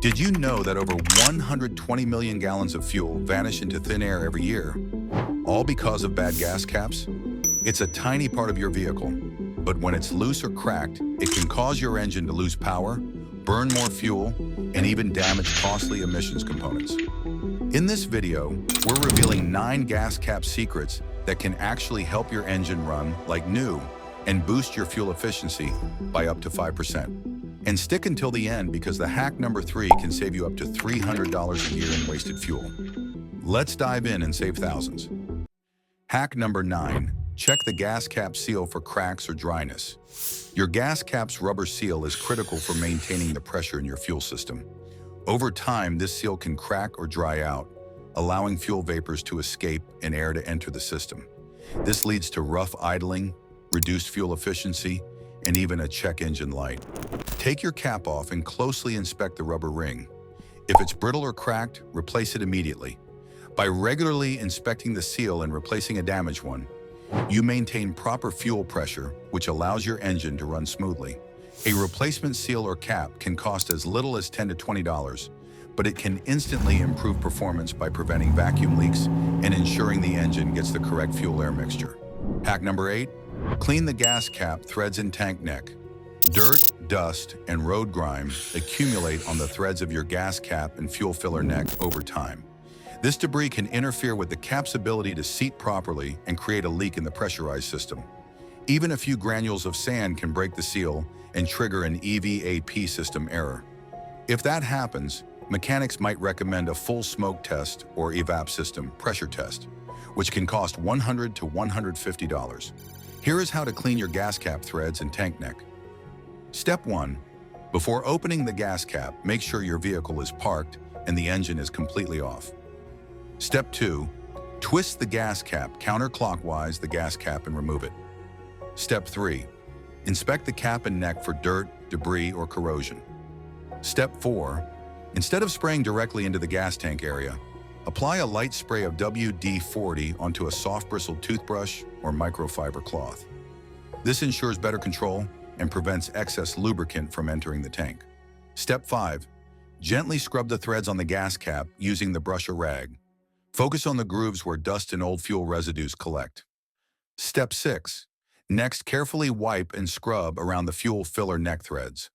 Did you know that over 120 million gallons of fuel vanish into thin air every year, all because of bad gas caps? It's a tiny part of your vehicle, but when it's loose or cracked, it can cause your engine to lose power, burn more fuel, and even damage costly emissions components. In this video, we're revealing 9 gas cap secrets that can actually help your engine run like new and boost your fuel efficiency by up to 5%. And stick until the end because the hack number 3 can save you up to $300 a year in wasted fuel. Let's dive in and save thousands. Hack number 9. Check the gas cap seal for cracks or dryness. Your gas cap's rubber seal is critical for maintaining the pressure in your fuel system. Over time, this seal can crack or dry out, allowing fuel vapors to escape and air to enter the system. This leads to rough idling, reduced fuel efficiency, and even a check engine light. Take your cap off and closely inspect the rubber ring. If it's brittle or cracked, replace it immediately. By regularly inspecting the seal and replacing a damaged one, you maintain proper fuel pressure, which allows your engine to run smoothly. A replacement seal or cap can cost as little as $10 to $20, but it can instantly improve performance by preventing vacuum leaks and ensuring the engine gets the correct fuel-air mixture. Hack number 8. Clean the gas cap, threads, and tank neck. Dirt, dust, and road grime accumulate on the threads of your gas cap and fuel filler neck over time. This debris can interfere with the cap's ability to seat properly and create a leak in the pressurized system. Even a few granules of sand can break the seal and trigger an EVAP system error. If that happens, mechanics might recommend a full smoke test or EVAP system pressure test, which can cost $100 to $150. Here is how to clean your gas cap threads and tank neck. Step 1. Before opening the gas cap, make sure your vehicle is parked and the engine is completely off. Step 2. Twist the gas cap counterclockwise the gas cap and remove it. Step 3. Inspect the cap and neck for dirt, debris, or corrosion. Step 4. Instead of spraying directly into the gas tank area, apply a light spray of WD-40 onto a soft bristled toothbrush or microfiber cloth. This ensures better control and prevents excess lubricant from entering the tank. Step 5. Gently scrub the threads on the gas cap using the brush or rag. Focus on the grooves where dust and old fuel residues collect. Step 6. Next, carefully wipe and scrub around the fuel filler neck threads.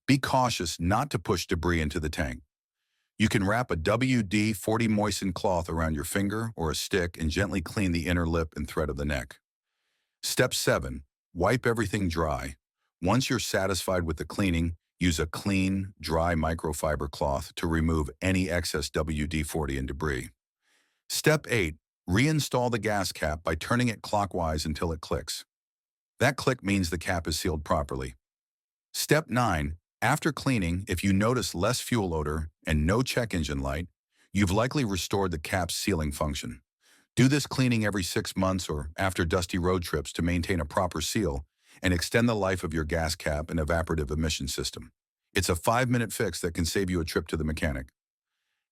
Be cautious not to push debris into the tank. You can wrap a WD-40 moistened cloth around your finger or a stick and gently clean the inner lip and thread of the neck. Step 7. Wipe everything dry. Once you're satisfied with the cleaning, use a clean, dry microfiber cloth to remove any excess WD-40 and debris. Step 8. Reinstall the gas cap by turning it clockwise until it clicks. That click means the cap is sealed properly. Step 9. After cleaning, if you notice less fuel odor and no check engine light, you've likely restored the cap's sealing function. Do this cleaning every 6 months or after dusty road trips to maintain a proper seal and extend the life of your gas cap and evaporative emission system. It's a 5-minute fix that can save you a trip to the mechanic.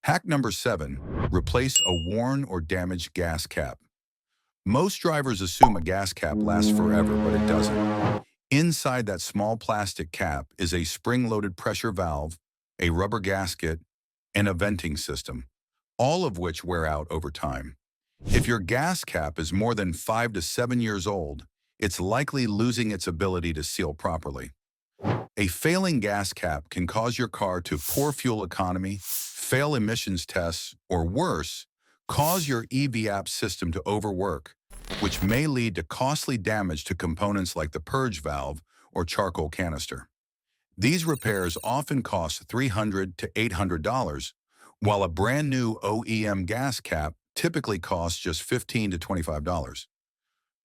Hack number 7. Replace a worn or damaged gas cap. Most drivers assume a gas cap lasts forever, but it doesn't. Inside that small plastic cap is a spring-loaded pressure valve, a rubber gasket, and a venting system, all of which wear out over time. If your gas cap is more than 5 to 7 years old, it's likely losing its ability to seal properly. A failing gas cap can cause your car to poor fuel economy, fail emissions tests, or worse, cause your EVAP system to overwork, which may lead to costly damage to components like the purge valve or charcoal canister. These repairs often cost $300 to $800, while a brand new OEM gas cap typically costs just $15 to $25.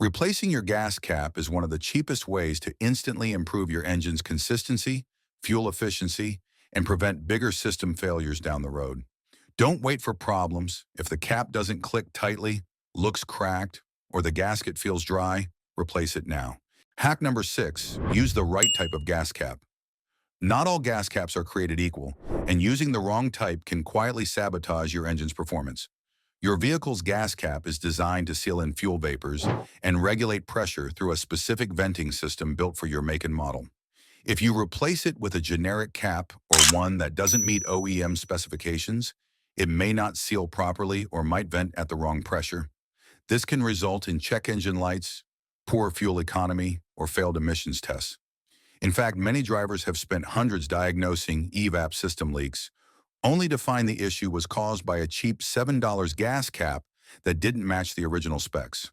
Replacing your gas cap is one of the cheapest ways to instantly improve your engine's consistency, fuel efficiency, and prevent bigger system failures down the road. Don't wait for problems. If the cap doesn't click tightly, looks cracked, or the gasket feels dry, replace it now. Hack number 6. Use the right type of gas cap. Not all gas caps are created equal, and using the wrong type can quietly sabotage your engine's performance. Your vehicle's gas cap is designed to seal in fuel vapors and regulate pressure through a specific venting system built for your make and model. If you replace it with a generic cap or one that doesn't meet OEM specifications, it may not seal properly or might vent at the wrong pressure. This can result in check engine lights, poor fuel economy, or failed emissions tests. In fact, many drivers have spent hundreds diagnosing EVAP system leaks, only to find the issue was caused by a cheap $7 gas cap that didn't match the original specs.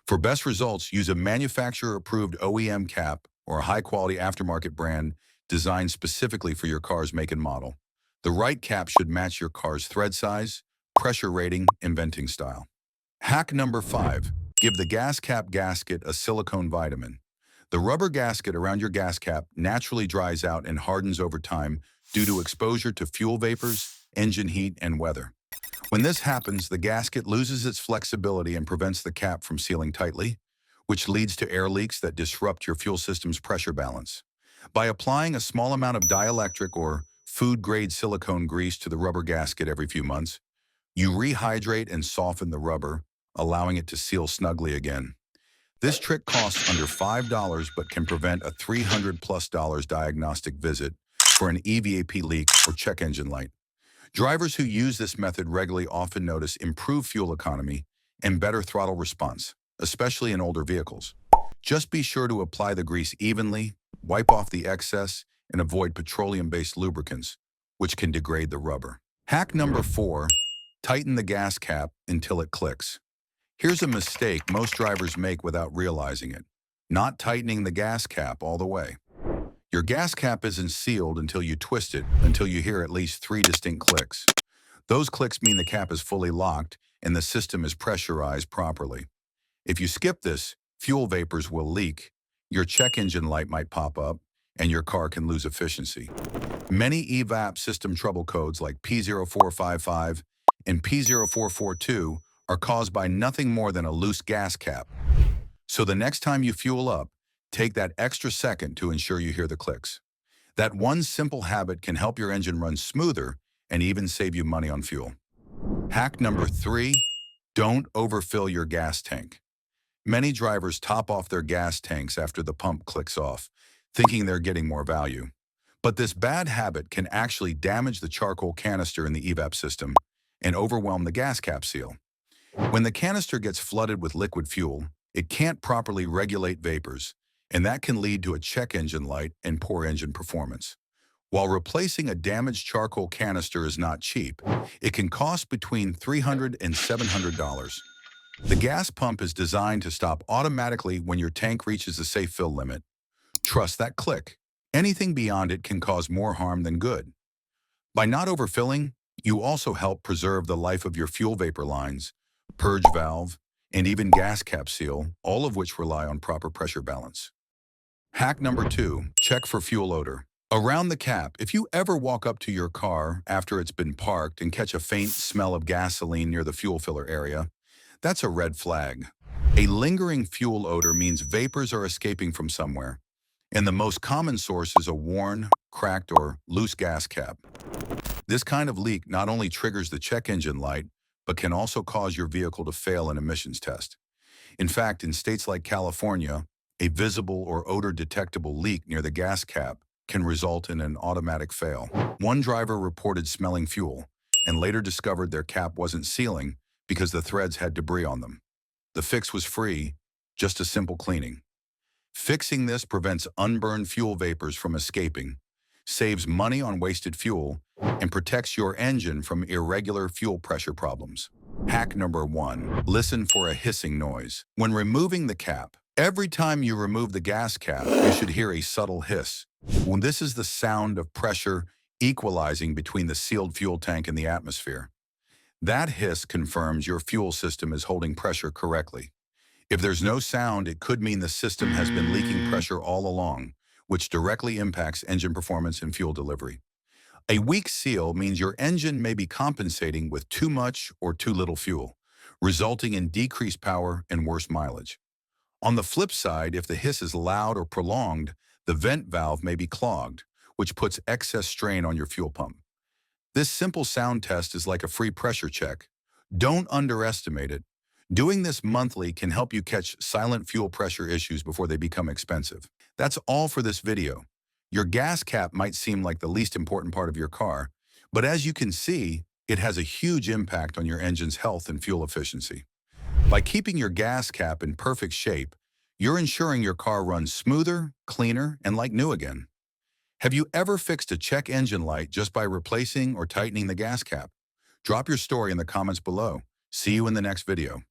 For best results, use a manufacturer-approved OEM cap or a high-quality aftermarket brand designed specifically for your car's make and model. The right cap should match your car's thread size, pressure rating, and venting style. Hack number 5. Give the gas cap gasket a silicone vitamin. The rubber gasket around your gas cap naturally dries out and hardens over time due to exposure to fuel vapors, engine heat, and weather. When this happens, the gasket loses its flexibility and prevents the cap from sealing tightly, which leads to air leaks that disrupt your fuel system's pressure balance. By applying a small amount of dielectric or food-grade silicone grease to the rubber gasket every few months, you rehydrate and soften the rubber, allowing it to seal snugly again. This trick costs under $5 but can prevent a $300+ diagnostic visit for an EVAP leak or check engine light. Drivers who use this method regularly often notice improved fuel economy and better throttle response, especially in older vehicles. Just be sure to apply the grease evenly, wipe off the excess, and avoid petroleum-based lubricants, which can degrade the rubber. Hack number 4. Tighten the gas cap until it clicks. Here's a mistake most drivers make without realizing it: not tightening the gas cap all the way. Your gas cap isn't sealed until you twist it, until you hear at least 3 distinct clicks. Those clicks mean the cap is fully locked and the system is pressurized properly. If you skip this, fuel vapors will leak, your check engine light might pop up, and your car can lose efficiency. Many EVAP system trouble codes like P0455 and P0442 are caused by nothing more than a loose gas cap. So the next time you fuel up, take that extra second to ensure you hear the clicks. That one simple habit can help your engine run smoother and even save you money on fuel. Hack number 3. Don't overfill your gas tank. Many drivers top off their gas tanks after the pump clicks off, thinking they're getting more value. But this bad habit can actually damage the charcoal canister in the EVAP system and overwhelm the gas cap seal. When the canister gets flooded with liquid fuel, it can't properly regulate vapors, and that can lead to a check engine light and poor engine performance. While replacing a damaged charcoal canister is not cheap, it can cost between $300 and $700. The gas pump is designed to stop automatically when your tank reaches the safe fill limit. Trust that click. Anything beyond it can cause more harm than good. By not overfilling, you also help preserve the life of your fuel vapor lines, purge valve, and even gas cap seal, all of which rely on proper pressure balance. Hack number 2. Check for fuel odor. Around the cap, if you ever walk up to your car after it's been parked and catch a faint smell of gasoline near the fuel filler area, that's a red flag. A lingering fuel odor means vapors are escaping from somewhere, and the most common source is a worn, cracked, or loose gas cap. This kind of leak not only triggers the check engine light, but can also cause your vehicle to fail an emissions test. In fact, in states like California, a visible or odor-detectable leak near the gas cap can result in an automatic fail. One driver reported smelling fuel and later discovered their cap wasn't sealing because the threads had debris on them. The fix was free, just a simple cleaning. Fixing this prevents unburned fuel vapors from escaping, saves money on wasted fuel, and protects your engine from irregular fuel pressure problems. Hack number 1. Listen for a hissing noise. When removing the cap, every time you remove the gas cap, you should hear a subtle hiss. When this is the sound of pressure equalizing between the sealed fuel tank and the atmosphere. That hiss confirms your fuel system is holding pressure correctly. If there's no sound, it could mean the system has been leaking pressure all along, which directly impacts engine performance and fuel delivery. A weak seal means your engine may be compensating with too much or too little fuel, resulting in decreased power and worse mileage. On the flip side, if the hiss is loud or prolonged, the vent valve may be clogged, which puts excess strain on your fuel pump. This simple sound test is like a free pressure check. Don't underestimate it. Doing this monthly can help you catch silent fuel pressure issues before they become expensive. That's all for this video. Your gas cap might seem like the least important part of your car, but as you can see, it has a huge impact on your engine's health and fuel efficiency. By keeping your gas cap in perfect shape, you're ensuring your car runs smoother, cleaner, and like new again. Have you ever fixed a check engine light just by replacing or tightening the gas cap? Drop your story in the comments below. See you in the next video.